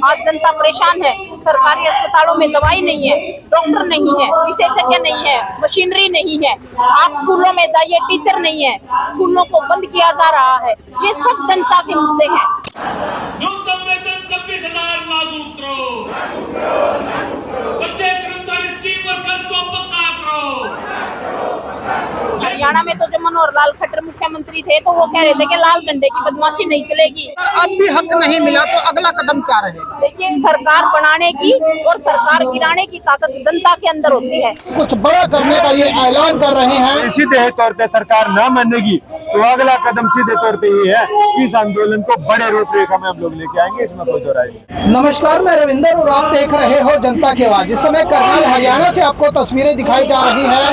आज जनता परेशान है। सरकारी अस्पतालों में दवाई नहीं है, डॉक्टर नहीं है, विशेषज्ञ नहीं है, मशीनरी नहीं है। आप स्कूलों में जाइए, टीचर नहीं है, स्कूलों को बंद किया जा रहा है। ये सब जनता के मुद्दे हैं। न्यूनतम वेतन 26,000 लागू करो, बच्चे कर्मचारी स्कीम वर्कर्स को पक्का करो। हरियाणा में तो जब मनोहर लाल खट्टर मुख्यमंत्री थे तो वो कह रहे थे कि लाल झंडे की बदमाशी नहीं चलेगी। अब भी हक नहीं मिला तो अगला कदम क्या रहेगा? देखिए, सरकार बनाने की और सरकार गिराने की ताकत जनता के अंदर होती है। कुछ बड़ा करने का ये ऐलान कर रहे हैं। सीधे तौर पे सरकार न मानेगी तो अगला कदम सीधे तौर पे ये है कि इस आंदोलन को बड़े रूपरेखा में हम लोग लेके आएंगे, इसमें कोई दो राय नहीं। नमस्कार, मैं रविंदर और आप देख रहे हो जनता की आवाज। इस समय करनाल हरियाणा से आपको तस्वीरें दिखाई जा रही है,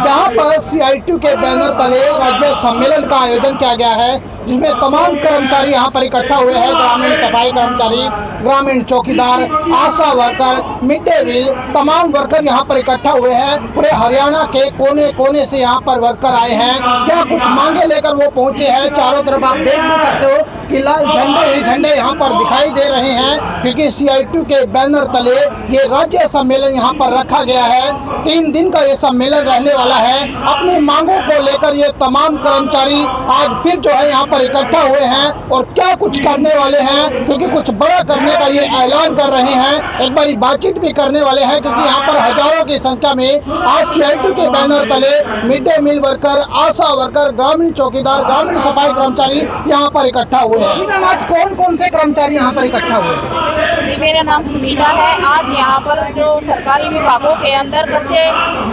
जहां पर CITU के बैनर तले राज्य सम्मेलन का आयोजन किया गया है, जिसमें तमाम कर्मचारी यहां पर इकट्ठा हुए हैं। ग्रामीण सफाई कर्मचारी, ग्रामीण चौकीदार, आशा वर्कर, मिड डे मील, तमाम वर्कर यहां पर इकट्ठा हुए हैं। पूरे हरियाणा के कोने कोने से यहां पर वर्कर आए हैं। क्या कुछ मांगे लेकर वो पहुंचे हैं? चारों तरफ आप देख भी सकते हो कि लाल झंडे ही झंडे यहाँ पर दिखाई दे रहे हैं, क्योंकि CITU के बैनर तले ये राज्य सम्मेलन यहाँ पर रखा गया है। 3 दिन का ये सम्मेलन रहने वाला है। अपनी मांगों को लेकर ये तमाम कर्मचारी आज फिर जो है यहाँ पर इकट्ठा हुए हैं और क्या कुछ करने वाले हैं, क्योंकि कुछ बड़ा करने का ये ऐलान कर रहे हैं। एक बारी बातचीत भी करने वाले हैं, क्योंकि यहाँ पर हजारों की संख्या में आज CITU के बैनर तले मिड डे मील वर्कर, आशा वर्कर, ग्रामीण चौकीदार, ग्रामीण सफाई कर्मचारी यहाँ पर इकट्ठा हुए हैं। आज कौन कौन से कर्मचारी यहाँ पर इकट्ठा हुए हैं? मेरा नाम सुनीता है। आज यहाँ पर जो सरकारी विभागों के अंदर कच्चे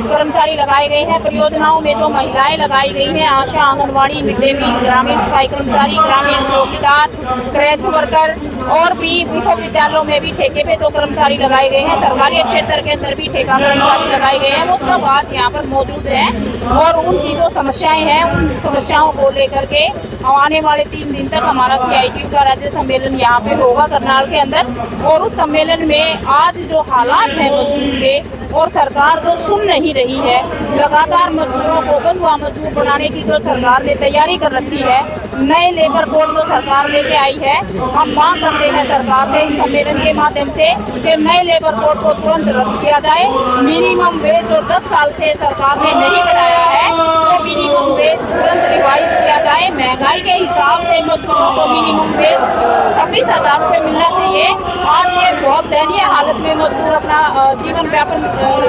कर्मचारी लगाए गए हैं, परियोजनाओं में जो महिलाएं लगाई गई हैं, आशा, आंगनवाड़ी, मिड डे मील, ग्रामीण सफाई कर्मचारी, ग्रामीण चौकीदार, क्रैच वर्कर और भी विश्वविद्यालयों में भी ठेके पे जो कर्मचारी लगाए गए हैं, सरकारी क्षेत्र के अंदर भी ठेका कर्मचारी लगाए गए हैं, वो सब आज यहाँ पर मौजूद हैं। और उनकी जो समस्याएं हैं, उन समस्याओं को लेकर के आने वाले 3 दिन तक हमारा CITU का राज्य सम्मेलन यहाँ पे होगा करनाल के अंदर। और उस सम्मेलन में आज जो हालात हैं मजदूर के, और सरकार जो सुन नहीं रही है, लगातार मजदूरों को बंधुआ मजदूर बनाने की जो सरकार ने तैयारी कर रखी है, नए लेबर कोड जो सरकार लेके आई है, हम मांग करते हैं सरकार से इस सम्मेलन के माध्यम से कि नए लेबर कोड को तुरंत रद्द किया जाए। मिनिमम वेज जो 10 साल से सरकार ने नहीं बनाया है, वो मिनिमम वेज तुरंत रिवाइज किया जाए। महंगाई के हिसाब से मजदूरों को मिनिमम वेज 26,000 रुपये मिलना चाहिए। आज ये बहुत दयनीय हालत में मजदूर अपना जीवन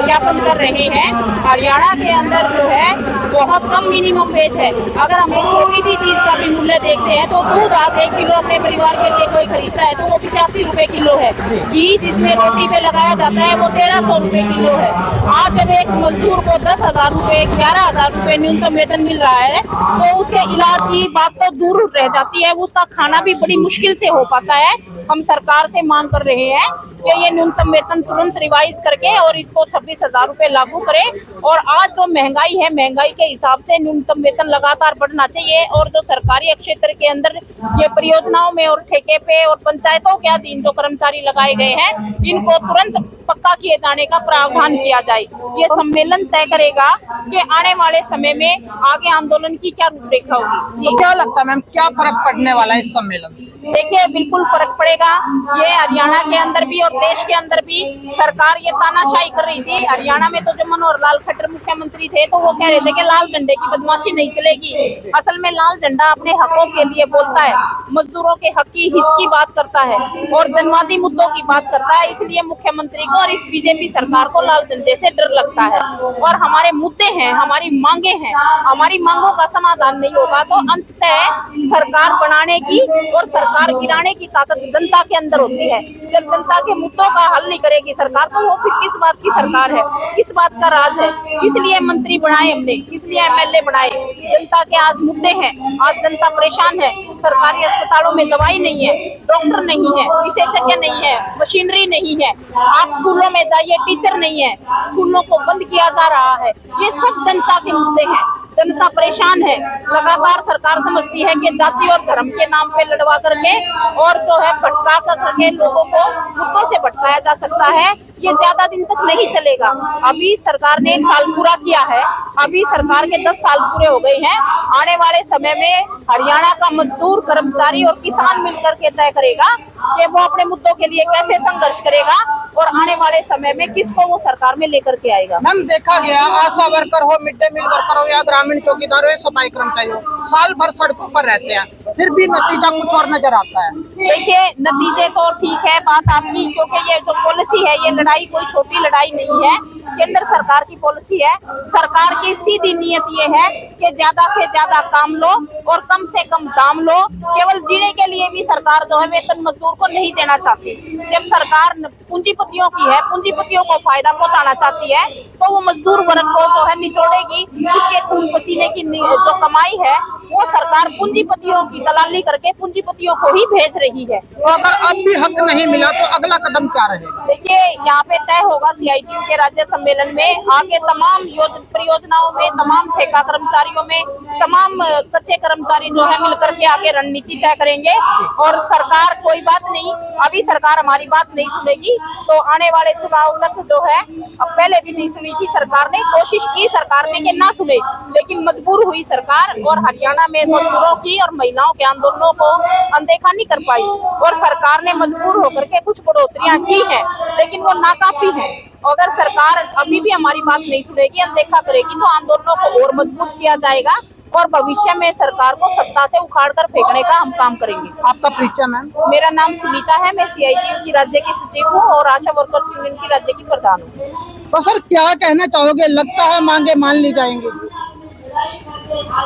यापन कर रहे हैं। हरियाणा के अंदर जो है बहुत कम मिनिमम वेज है। अगर हम एक छोटी सी चीज का भी मूल्य देखते हैं तो दूध आज 1 किलो अपने परिवार के लिए कोई खरीदता है तो वो 85 रुपए किलो है। घी जिसमें रोटी पे लगाया जाता है वो 1300 रुपए किलो है। आज जब एक मजदूर को 10,000 रुपए, 11,000 रुपए न्यूनतम वेतन मिल रहा है तो उसके इलाज की बात तो दूर रह जाती है, उसका खाना भी बड़ी मुश्किल से हो पाता है। हम सरकार से मांग कर रहे हैं कि ये न्यूनतम वेतन तुरंत रिवाइज करके और इसको 26,000 रुपए लागू करे। और आज जो महंगाई है, महंगाई के हिसाब से न्यूनतम वेतन लगातार बढ़ना चाहिए। और जो सरकारी क्षेत्र के अंदर ये परियोजनाओं में और ठेके पे और पंचायतों के अधीन जो कर्मचारी लगाए गए हैं, इनको तुरंत पक्का किए जाने का प्रावधान किया जाए। ये सम्मेलन तय करेगा कि आने वाले समय में आगे आंदोलन की क्या रूपरेखा होगी। तो क्या लगता है मैम, क्या फर्क पड़ने वाला है इस सम्मेलन से? देखिए, बिल्कुल फर्क पड़ेगा। ये हरियाणा के अंदर भी और देश के अंदर भी सरकार ये तानाशाही कर रही थी। हरियाणा में तो जब मनोहर लाल खट्टर मुख्यमंत्री थे तो वो कह रहे थे कि लाल झंडे की बदमाशी नहीं चलेगी। असल में लाल झंडा अपने हकों के लिए बोलता है, मजदूरों के हक की हित की बात करता है और जनवादी मुद्दों की बात करता है। इसलिए मुख्यमंत्री को और इस बीजेपी सरकार को लाल झंडे से डर लगता है। और हमारे मुद्दे हैं, हमारी मांगे हैं, हमारी मांगों का समाधान नहीं होगा तो अंततः सरकार बनाने की और सरकार गिराने की ताकत जनता के अंदर होती है। जब जनता के मुद्दों का हल नहीं करेगी सरकार तो वो फिर किस बात की सरकार है, किस बात का राज है। इसलिए मंत्री बनाए हमने, इसलिए MLA बनाए। जनता के आज मुद्दे हैं, आज जनता परेशान है। सरकारी अस्पतालों में दवाई नहीं है, डॉक्टर नहीं है, विशेषज्ञ नहीं है, मशीनरी नहीं है। आप स्कूलों में जाइए, टीचर नहीं है, स्कूलों को बंद किया जा रहा है। ये सब जनता के मुद्दे हैं। जनता परेशान है। लगातार सरकार समझती है कि जाति और धर्म के नाम पे लड़वा करके और जो है भटका करके लोगों को मुद्दों से भटकाया जा सकता है। ये ज्यादा दिन तक नहीं चलेगा। अभी सरकार ने 1 साल पूरा किया है, अभी सरकार के 10 साल पूरे हो गए हैं। आने वाले समय में हरियाणा का मजदूर, कर्मचारी और किसान मिलकर के तय करेगा कि वो अपने मुद्दों के लिए कैसे संघर्ष करेगा और आने वाले समय में किसको वो सरकार में लेकर के आएगा। मैम, देखा गया आशा वर्कर हो, मिड डे मील वर्कर हो या ग्रामीण चौकीदार हो या सफाई कर्मचारी हो, साल भर सड़कों पर रहते हैं, फिर भी नतीजा कुछ और नजर आता है। देखिए, नतीजे तो ठीक है बात आपकी, क्योंकि ये जो पॉलिसी है, ये लड़ाई कोई छोटी लड़ाई नहीं है, केंद्र सरकार की पॉलिसी है। सरकार की सीधी नीयत ये है कि ज्यादा से ज्यादा काम लो और कम से कम दाम लो। केवल जीने के लिए भी सरकार जो है वेतन मजदूर को नहीं देना चाहती। जब सरकार पूंजीपतियों की है, पूंजीपतियों को फायदा पहुंचाना चाहती है, तो वो मजदूर वर्ग को जो है निचोड़ेगी। उसके खून पसीने की जो कमाई है वो सरकार पूंजीपतियों की दलाली करके पूंजीपतियों को ही भेज रही है। तो अगर अब भी हक नहीं मिला तो अगला कदम क्या रहेगा? देखिए, यहाँ पे तय होगा CITU के राज्य सम्मेलन में, आगे तमाम परियोजनाओं में, तमाम ठेका कर्मचारियों में, तमाम कच्चे कर्मचारी जो है मिलकर के आगे रणनीति तय करेंगे। और सरकार, कोई बात नहीं, अभी सरकार हमारी बात नहीं सुनेगी तो आने वाले चुनाव तक जो है, अब पहले भी नहीं सुनी थी सरकार ने, कोशिश की सरकार ने कि ना सुने, लेकिन मजबूर हुई सरकार और हरियाणा में मजदूरों की और महिलाओं के आंदोलनों को अनदेखा नहीं कर पाई। और सरकार ने मजबूर होकर के कुछ बढ़ोतरियां की हैं, लेकिन वो नाकाफी हैं। अगर सरकार अभी भी हमारी बात नहीं सुनेगी, अनदेखा करेगी, तो आंदोलनों को और मजबूत किया जाएगा और भविष्य में सरकार को सत्ता से उखाड़ कर फेंकने का हम काम करेंगे। आपका परिचय मैम? मेरा नाम सुनीता है, मैं CITU की राज्य की सचिव हूँ और आशा वर्कर्स यूनियन की राज्य की प्रधान हूँ। तो सर, क्या कहना चाहोगे? लगता है मांगे मान ली जाएंगी?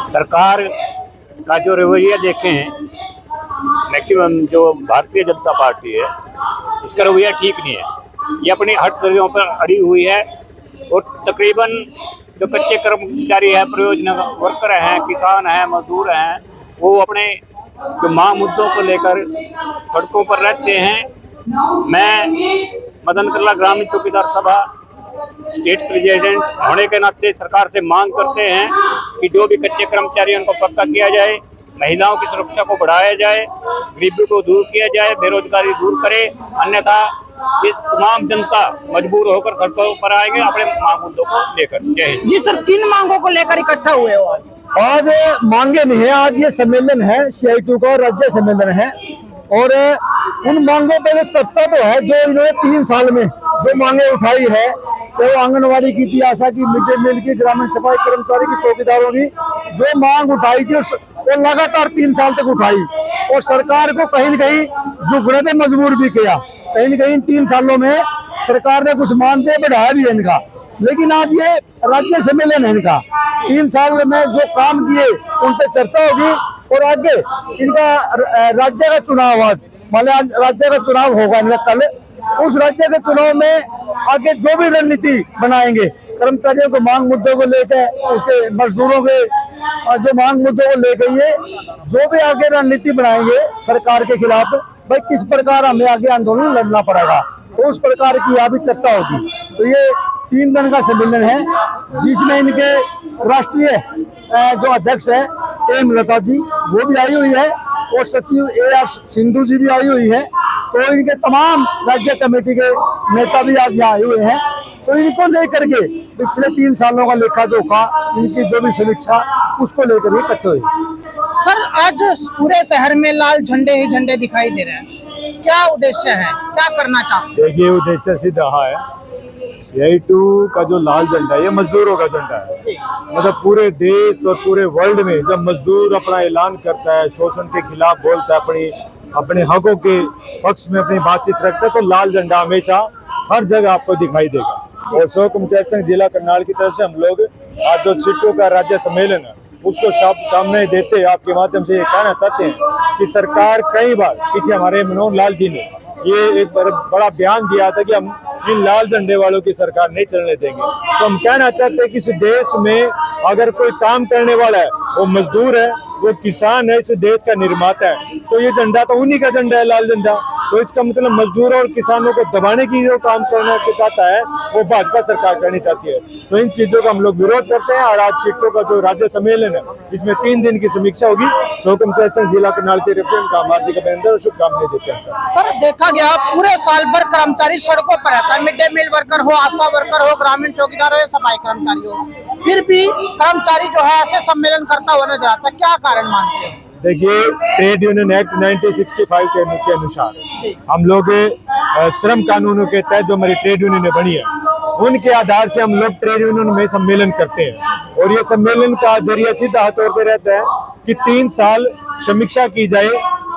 सरकार का जो रवैया देखें, मैक्सिमम जो भारतीय जनता पार्टी है, इसका रवैया ठीक नहीं है। ये अपनी हटकरियों पर अड़ी हुई है और तकरीबन जो कच्चे कर्मचारी है, परियोजना वर्कर हैं, किसान हैं, मजदूर हैं, वो अपने जो मांग मुद्दों को लेकर सड़कों पर रहते हैं। मैं मदन कल्ला ग्रामीण चौकीदार सभा स्टेट प्रेसिडेंट होने के नाते सरकार से मांग करते हैं कि जो भी कच्चे कर्मचारी उनको पक्का किया जाए, महिलाओं की सुरक्षा को बढ़ाया जाए, गरीबी को दूर किया जाए, बेरोजगारी दूर करे, अन्यथा ये तमाम जनता मजबूर होकर सड़कों पर आएंगे अपने मांग मुद्दों को लेकर। जय हिंद। जी सर, किन मांगों को लेकर इकट्ठा हुए हो आज? आज मांगे नहीं है, आज ये सम्मेलन है, CITU का राज्य सम्मेलन है और उन मांगों पर चर्चा तो है जो इन्होंने 3 साल में जो मांगे उठाई है, चाहे वो आंगनबाड़ी की थी, आशा की, मिड डे मील की, ग्रामीण सफाई कर्मचारी की, चौकीदारों की जो मांग उठाई थी वो लगातार 3 साल तक उठाई और सरकार को कहीं न कहीं झुकने पे मजबूर भी किया। कहीं न कहीं 3 सालों में सरकार ने कुछ मानदेय बढ़ाया भी है इनका, लेकिन आज ये राज्य सम्मेलन है इनका, 3 साल में जो काम किए उन पर चर्चा होगी और आगे इनका राज्य का चुनाव, आज मान राज्य का चुनाव होगा इनका कल, उस राज्य के चुनाव में आगे जो भी रणनीति बनाएंगे कर्मचारियों को मांग मुद्दों को लेकर, उसके मजदूरों के जो मांग मुद्दों को लेकर, ये जो भी आगे रणनीति बनाएंगे सरकार के खिलाफ, भाई किस प्रकार हमें आगे आंदोलन लड़ना पड़ेगा, तो उस प्रकार की यहाँ भी चर्चा होगी। तो ये 3 दिन का सम्मेलन है जिसमें इनके राष्ट्रीय जो अध्यक्ष है लता जी वो भी आई हुई है और सचिव AR सिंधु जी भी आई हुई है। तो इनके तमाम राज्य कमेटी के नेता भी आज यहाँ आए हुए हैं। तो इनको लेकर के पिछले 3 सालों का लेखा जोखा, इनकी जो भी समीक्षा, उसको लेकर ही इकट्ठे हुए। सर, आज पूरे शहर में लाल झंडे ही झंडे दिखाई दे रहे हैं, क्या उद्देश्य है, क्या करना चाहते हैं? देखिए, उद्देश्य सीधा है, CITU का जो लाल झंडा है ये मजदूरों का झंडा है। मतलब पूरे देश और पूरे वर्ल्ड में जब मजदूर अपना ऐलान करता है, शोषण के खिलाफ बोलता है, अपने हकों के पक्ष में अपनी बातचीत रखता है, तो लाल झंडा हमेशा हर जगह आपको दिखाई देगा। और शोक मुचैर जिला करनाल की तरफ से हम लोग आज जो CITU का राज्य सम्मेलन है उसको सामने देते आपके माध्यम से ये कहना चाहते हैं कि सरकार कई बार पीछे हमारे मनोहर लाल जी ने ये एक बड़ा बयान दिया था कि हम इन लाल झंडे वालों की सरकार नहीं चलने देंगे। तो हम कहना चाहते हैं कि इस देश में अगर कोई काम करने वाला है, वो मजदूर है, वो किसान है, इस देश का निर्माता है, तो ये झंडा तो उन्हीं का झंडा है, लाल झंडा। तो इसका मतलब मजदूरों और किसानों को दबाने की जो काम करना चाहता है वो भाजपा सरकार करनी चाहती है। तो इन चीजों का हम लोग विरोध करते हैं। और आज सीटों का जो राज्य सम्मेलन है इसमें 3 दिन की समीक्षा होगी। कर्मचारी संघ जिला करनाल की तरफ से उनका हार्दिक अभिनंदन और शुभकामनाएं देते हैं। सर, देखा गया पूरे साल भर कर्मचारी सड़कों पर रहता है, मिड डे मील वर्कर हो, आशा वर्कर हो, ग्रामीण चौकीदार हो या सफाई कर्मचारी हो, फिर भी कर्मचारी जो है ऐसे सम्मेलन करता हुआ नजर आता है, क्या कारण मानते हैं? देखिए, ट्रेड यूनियन एक्ट 1965 के अनुसार हम लोग श्रम कानूनों के तहत जो हमारी ट्रेड यूनियन बनी है उनके आधार से हम लोग ट्रेड यूनियन में सम्मेलन करते हैं। और ये सम्मेलन का जरिया सीधा तौर पे रहता है कि 3 साल समीक्षा की जाए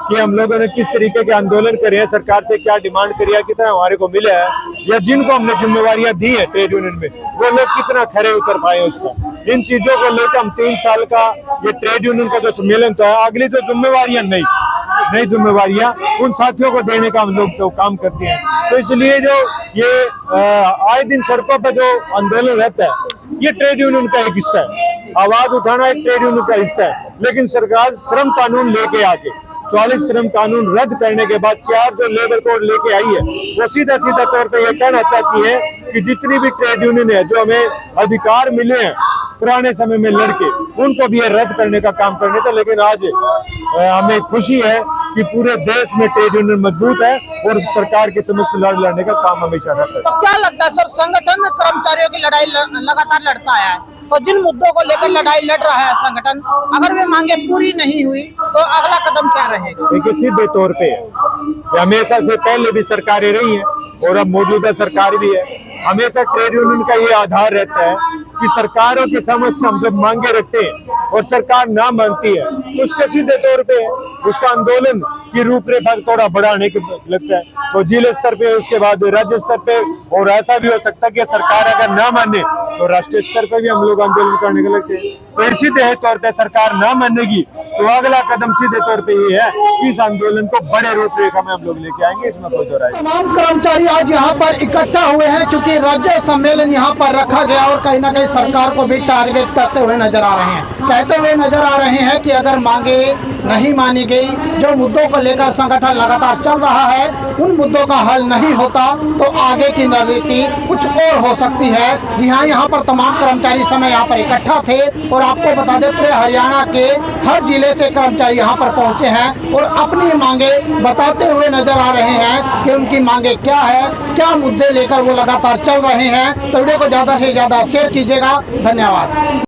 कि हम लोगों ने किस तरीके के आंदोलन करे हैं, सरकार से क्या डिमांड करी है, कितना हमारे को मिला है, या जिनको हमने जिम्मेवारियां दी है ट्रेड यूनियन में वो लोग कितना खरे उतर पाए उस पर। इन चीजों को लेकर हम 3 साल का ये ट्रेड यूनियन का जो सम्मेलन था, अगली जो जिम्मेवारियां नई जिम्मेवारियां उन साथियों को देने का हम लोग तो काम करते हैं। तो इसलिए जो ये आए दिन सड़कों पर जो आंदोलन रहता है ये ट्रेड यूनियन का एक हिस्सा है। आवाज उठाना एक ट्रेड यूनियन का हिस्सा है। लेकिन सरकार श्रम कानून लेके आके 44 श्रम कानून रद्द करने के बाद 4 जो लेबर कोड लेके आई है वो सीधा तौर पे ये कहना चाहती है कि जितनी भी ट्रेड यूनियन है जो हमें अधिकार मिले हैं पुराने समय में लड़के, उनको भी ये रद्द करने का काम करने था। लेकिन आज हमें खुशी है कि पूरे देश में ट्रेड यूनियन मजबूत है और सरकार के समक्ष लड़ने का काम हमेशा रहता है। तो क्या लगता है सर, संगठन कर्मचारियों की लड़ाई लगातार लड़ता है, तो जिन मुद्दों को लेकर लड़ाई लड़ रहा है संगठन, अगर वे मांगे पूरी नहीं हुई तो अगला कदम क्या रहेगा? देखिए, सीधे तौर पे है, हमेशा से पहले भी सरकारें रही हैं और अब मौजूदा सरकार भी है। हमेशा ट्रेड यूनियन का ये आधार रहता है कि सरकारों के समक्ष हम जब मांगे रखते हैं और सरकार ना मानती है तो उसके सीधे तौर पे उसका आंदोलन की रूपरेखा थोड़ा बढ़ाने के लगता है, तो जिले स्तर पे, उसके बाद राज्य स्तर पे, और ऐसा भी हो सकता है कि सरकार अगर ना माने तो राष्ट्रीय स्तर पर भी हम लोग आंदोलन करने के लगते हैं। तो सीधे तौर पे सरकार ना मानेगी तो अगला कदम सीधे तौर पे ये है कि इस आंदोलन को बड़े रूपरेखा में हम लोग लेके आएंगे, इसमें कोई दो राय नहीं। तमाम कर्मचारी आज यहाँ पर इकट्ठा हुए हैं क्योंकि राज्य सम्मेलन यहाँ पर रखा गया और कहीं ना कहीं सरकार को भी टारगेट करते हुए नजर आ रहे हैं, कहते हुए नजर आ रहे हैं कि अगर मांगे नहीं मानी गई, जो मुद्दों को लेकर संगठन लगातार चल रहा है, उन मुद्दों का हल नहीं होता तो आगे की रणनीति कुछ और हो सकती है। जी हाँ, यहाँ पर तमाम कर्मचारी समय यहाँ पर इकट्ठा थे और आपको बता दें पूरे हरियाणा के हर जिले से कर्मचारी यहाँ पर पहुँचे हैं और अपनी मांगे बताते हुए नजर आ रहे हैं कि उनकी मांगे क्या है, क्या मुद्दे लेकर वो लगातार चल रहे हैं। तो वीडियो को ज्यादा से ज्यादा शेयर कीजिएगा। धन्यवाद।